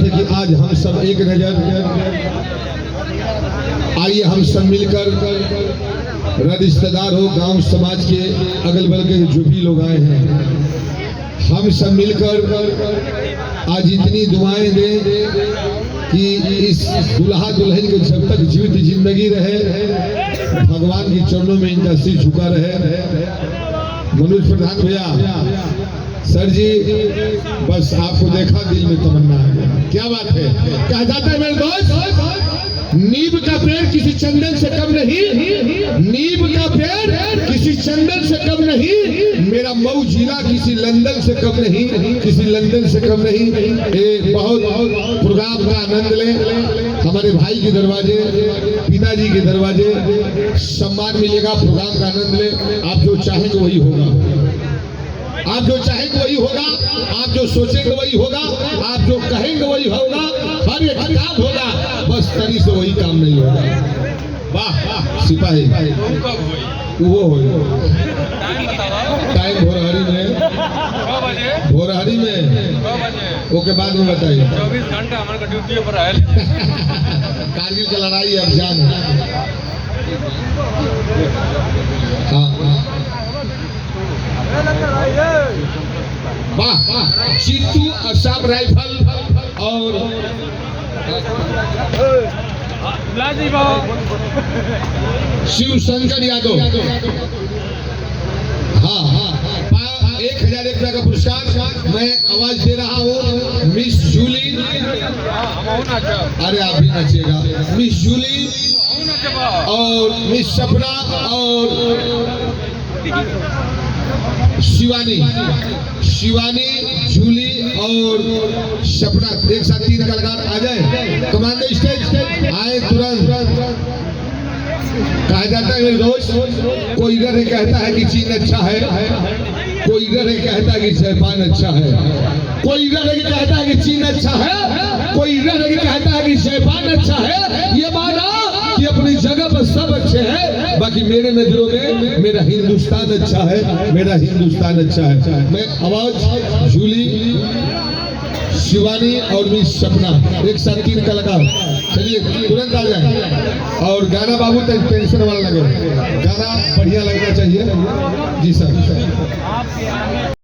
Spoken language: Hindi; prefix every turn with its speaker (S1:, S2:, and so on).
S1: है कि आज हम सब एक नजर आइए हम सब मिलकर रिश्तेदार हो, गांव समाज के अगल बगल के जो भी लोग आए हैं, हम सब मिलकर आज इतनी दुआएं दें कि इस दुल्हा दुल्हन के जब तक जीवित जिंदगी रहे भगवान के चरणों में इनका सिर झुका रहे। मनोज प्रधान भैया, सर जी बस आपको देखा दिल में तमन्ना है। क्या बात है, कहा जाता है मेरे दोस्त, नीम का पेड़ किसी चंदन से कम नहीं, नीम का पेड़ किसी चंदन से कम नहीं, मेरा मऊ जिला किसी लंदन से कम नहीं, किसी लंदन से कम नहीं। बहुत प्रोग्राम का आनंद लें, हमारे भाई के दरवाजे, पिताजी के दरवाजे सम्मान मिलेगा, प्रोग्राम का आनंद लें। आप जो चाहेंगे वही होगा, आप जो चाहेंगे वही होगा, आप जो सोचेंगे वही होगा, आप जो कहेंगे वही होगा, हर एक काम होगा, बस तरी से वही काम नहीं होगा। वाह सिपाही वो हो टाइम भोरहरी में, भोरहरी में ओके बाद में बताइए।
S2: 24 घंटा हमारे ड्यूटी पर है।
S1: कारगिल की लड़ाई अभियान। हाँ वाह, चित्तू असम राइफल और शिव शंकर यादव, हाँ 1001 रुपया का पुरस्कार मैं आवाज दे रहा हूँ। मिस जूली, अरे आप भी नाचिएगा, मिस जूली और मिस सपना और शिवानी, जूली और सपना, एक साथ 3 कलाकार आ जाए, कमांडो स्टेज आए तुरंत। कहा जाता है मेरे दोस्त, कोई इधर कहता है कि चीन अच्छा है, कोई इधर कहता है कि जापान अच्छा है, कोई इधर कहता है कि चीन अच्छा है, कोई इधर कहता है कि जापान अच्छा है। ये माना कि अपनी जगह पर सब अच्छे हैं, बाकी मेरे नजरों में मेरा हिंदुस्तान अच्छा है, मेरा हिंदुस्तान अच्छा है। मैं आवाज जूली, शिवानी और मिस सपना, एक साथ 3 कलाकार, चलिए तुरंत आ जाए। और गाना बाबू टेंशन वाला लगे, गाना बढ़िया लगना चाहिए। जी सर।